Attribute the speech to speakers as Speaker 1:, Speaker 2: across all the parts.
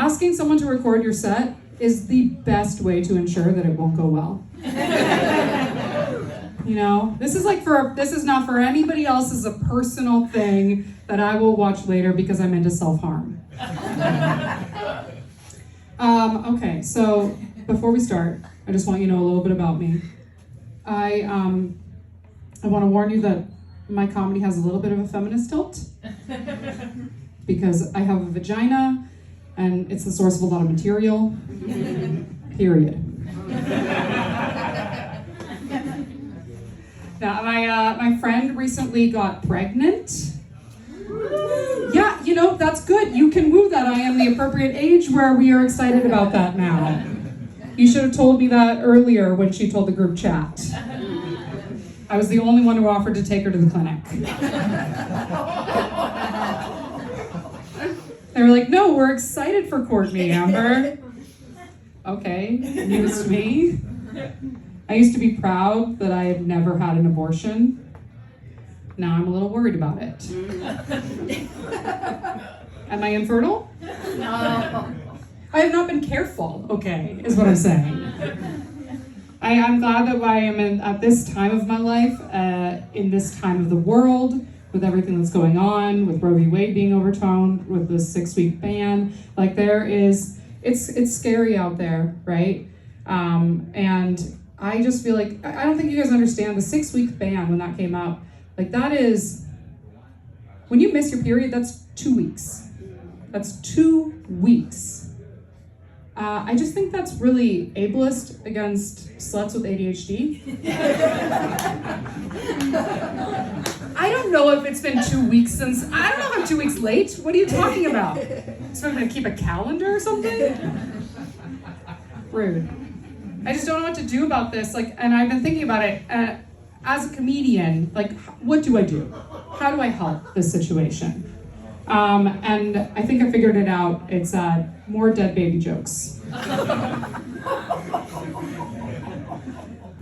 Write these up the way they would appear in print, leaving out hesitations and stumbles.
Speaker 1: asking someone to record your set is the best way to ensure that it won't go well. You know, this is not for anybody else. This is a personal thing that I will watch later because I'm into self-harm. Okay, so before we start, I just want you to know a little bit about me. I want to warn you that my comedy has a little bit of a feminist tilt because I have a vagina and it's the source of a lot of material, period. Now, my friend recently got pregnant. Yeah, you know, that's good. You can woo that. I am the appropriate age where we are excited about that now. You should have told me that earlier when she told the group chat. I was the only one who offered to take her to the clinic. They were like, no, we're excited for Courtney, Amber. Okay, news to me. I used to be proud that I had never had an abortion. Now I'm a little worried about it. Am I infertile? No. I have not been careful, okay, is what I'm saying. I'm glad that I am at this time of my life, in this time of the world, with everything that's going on, with Roe v. Wade being overturned, with the 6-week ban. Like it's scary out there, right? And I just feel like, I don't think you guys understand the 6-week ban when that came out. Like that is, when you miss your period, that's 2 weeks. That's 2 weeks. I just think that's really ableist against sluts with ADHD. I don't know if it's been 2 weeks since, I don't know if I'm 2 weeks late. What are you talking about? So I'm gonna keep a calendar or something? Rude. I just don't know what to do about this. Like, and I've been thinking about it as a comedian. Like, what do I do? How do I help this situation? And I think I figured it out. It's more dead baby jokes.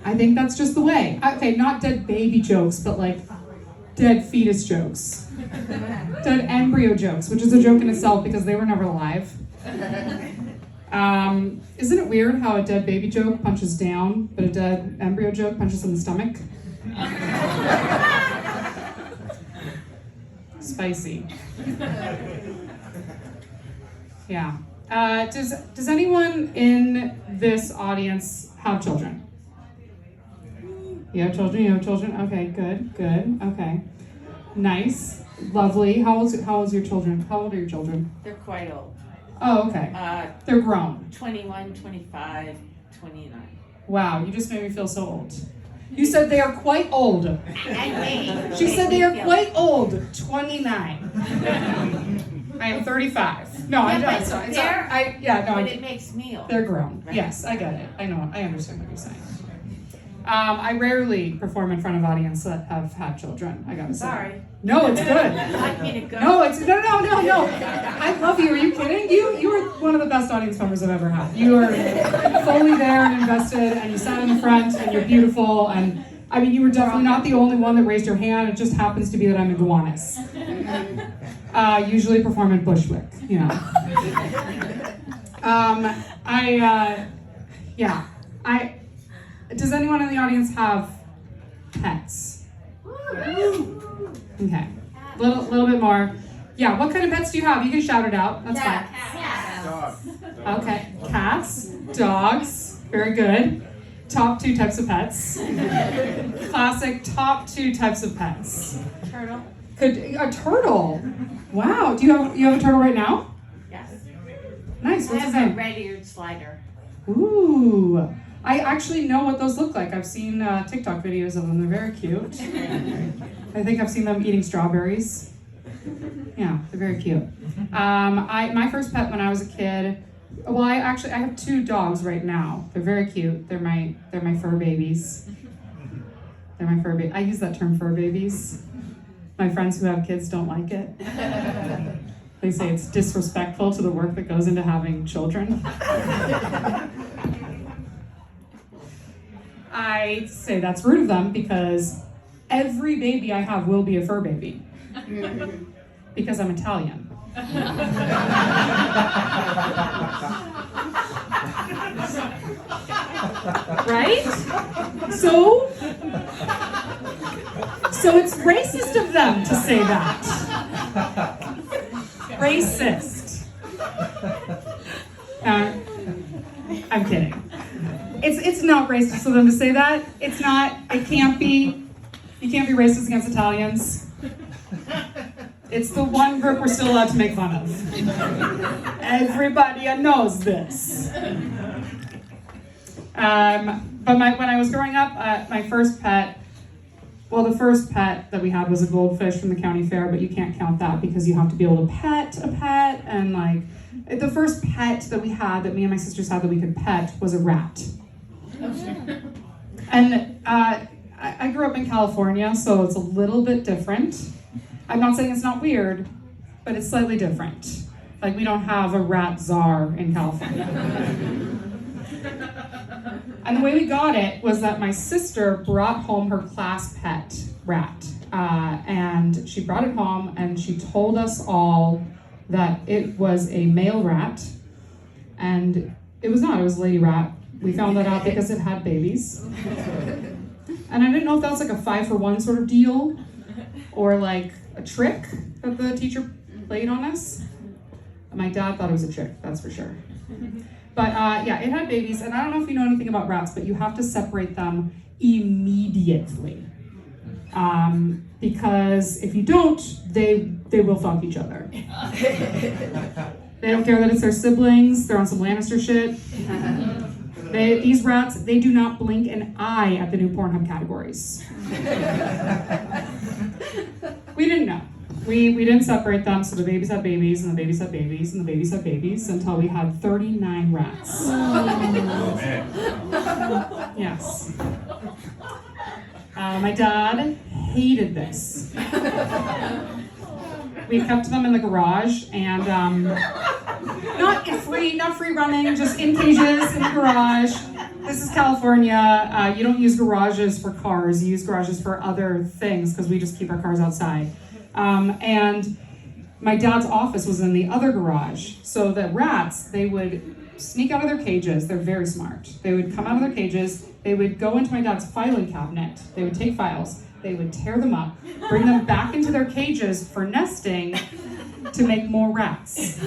Speaker 1: I think that's just the way. Okay, not dead baby jokes, but like dead fetus jokes. Dead embryo jokes, which is a joke in itself because they were never alive. Isn't it weird how a dead baby joke punches down, but a dead embryo joke punches in the stomach? Spicy. Yeah. Does anyone in this audience have children? You have children? You have children? Okay, good. Okay. Nice. Lovely. How old's your children? How old are your children?
Speaker 2: They're quite old.
Speaker 1: Oh, okay. They're grown.
Speaker 2: 21, 25, 29.
Speaker 1: Wow, you just made me feel so old. You said they are quite old. She said they are quite old. 29. I am 35. No, I'm not.
Speaker 2: But it makes me old.
Speaker 1: They're grown. Right? Yes, I get it. I know. I understand what you're saying. I rarely perform in front of audiences that have had children, I gotta say.
Speaker 2: Sorry.
Speaker 1: No, it's good.
Speaker 2: Would you like me to go?
Speaker 1: No. I love you. Are you kidding? You were one of the best audience members I've ever had. You were fully there and invested, and you sat in the front, and you're beautiful, and I mean, you were definitely not the only one that raised your hand. It just happens to be that I'm a Gowanus. Usually perform in Bushwick, you know. Does anyone in the audience have pets? Okay, little bit more. Yeah, what kind of pets do you have? You can shout it out. That's fine.
Speaker 2: Cats.
Speaker 1: Okay, cats, dogs. Very good. Top 2 types of pets. Classic top 2 types of pets.
Speaker 2: Turtle.
Speaker 1: A turtle. Wow. Do you have a turtle right now?
Speaker 2: Yes.
Speaker 1: Nice. What's his
Speaker 2: I have
Speaker 1: name?
Speaker 2: a red-eared slider.
Speaker 1: Ooh. I actually know what those look like. I've seen TikTok videos of them. They're very cute. I think I've seen them eating strawberries. Yeah, they're very cute. My first pet when I was a kid. Well, I have 2 dogs right now. They're very cute. They're my fur babies. They're my fur babies. I use that term, fur babies. My friends who have kids don't like it. They say it's disrespectful to the work that goes into having children. I say that's rude of them because every baby I have will be a fur baby. Because I'm Italian. So it's racist of them to say that. Racist. I'm kidding. It's not racist of them to say that. It's not. It can't be. You can't be racist against Italians. It's the one group we're still allowed to make fun of. Everybody knows this. But when I was growing up, my first pet, the first pet that we had was a goldfish from the county fair, but you can't count that because you have to be able to pet a pet, and like, the first pet that we had, that me and my sisters had that we could pet, was a rat. And I grew up in California, so it's a little bit different. I'm not saying it's not weird, but it's slightly different. Like, we don't have a rat czar in California. And the way we got it was that my sister brought home her class pet rat. And she brought it home and she told us all that it was a male rat. And it was not, it was a lady rat. We found that out because it had babies. And I didn't know if that was like a 5-for-1 sort of deal, or like a trick that the teacher played on us. My dad thought it was a trick, that's for sure. But yeah, it had babies, and I don't know if you know anything about rats, but you have to separate them immediately. Because if you don't, they will fuck each other. They don't care that it's their siblings, they're on some Lannister shit. These rats, they do not blink an eye at the new Pornhub categories. We didn't know. We didn't separate them, so the babies had babies, and the babies had babies, and the babies had babies, until we had 39 rats. Yes. My dad hated this. We kept them in the garage, and not free running, just in cages in the garage. This is California. You don't use garages for cars. You use garages for other things because we just keep our cars outside. And my dad's office was in the other garage. So the rats, they would sneak out of their cages. They're very smart. They would come out of their cages. They would go into my dad's filing cabinet. They would take files. They would tear them up, bring them back into their cages for nesting to make more rats.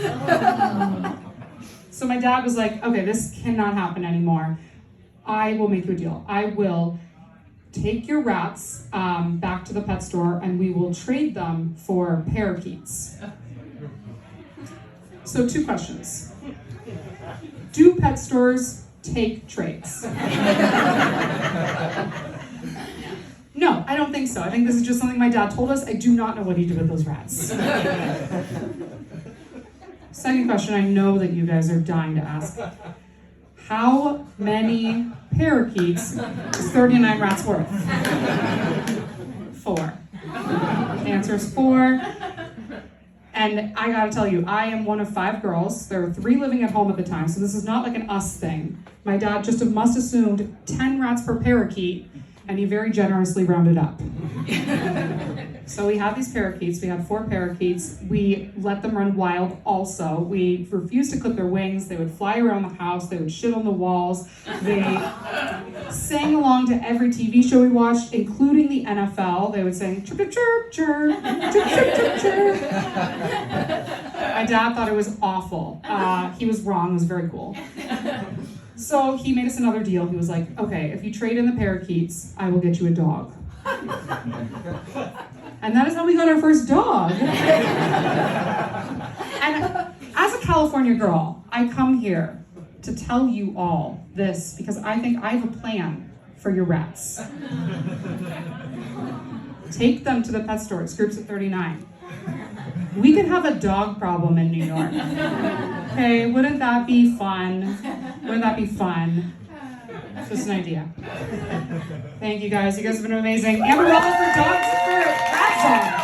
Speaker 1: So my dad was like, okay, this cannot happen anymore. I will make you a deal. I will take your rats back to the pet store and we will trade them for parakeets. So 2 questions. Do pet stores take trades? No, I don't think so. I think this is just something my dad told us. I do not know what he did with those rats. Second question, I know that you guys are dying to ask. How many parakeets is 39 rats worth? 4. The answer is 4. And I gotta tell you, I am one of 5 girls. There were 3 living at home at the time, so this is not like an us thing. My dad just must have assumed 10 rats per parakeet, and he very generously rounded up. So we had these parakeets. We had 4 parakeets. We let them run wild also. We refused to clip their wings. They would fly around the house. They would shit on the walls. They sang along to every TV show we watched, including the NFL. They would sing chirp, chirp, chirp, chirp, chirp, chirp, chirp. My dad thought it was awful. He was wrong. It was very cool. So he made us another deal. He was like, okay, if you trade in the parakeets, I will get you a dog. And that is how we got our first dog. And as a California girl, I come here to tell you all this because I think I have a plan for your rats. Take them to the pet store. It's Groups at 39. We could have a dog problem in New York. Okay, wouldn't that be fun? Wouldn't that be fun? Just an idea. Thank you guys. You guys have been amazing. And Rollo for dogs for rat songs.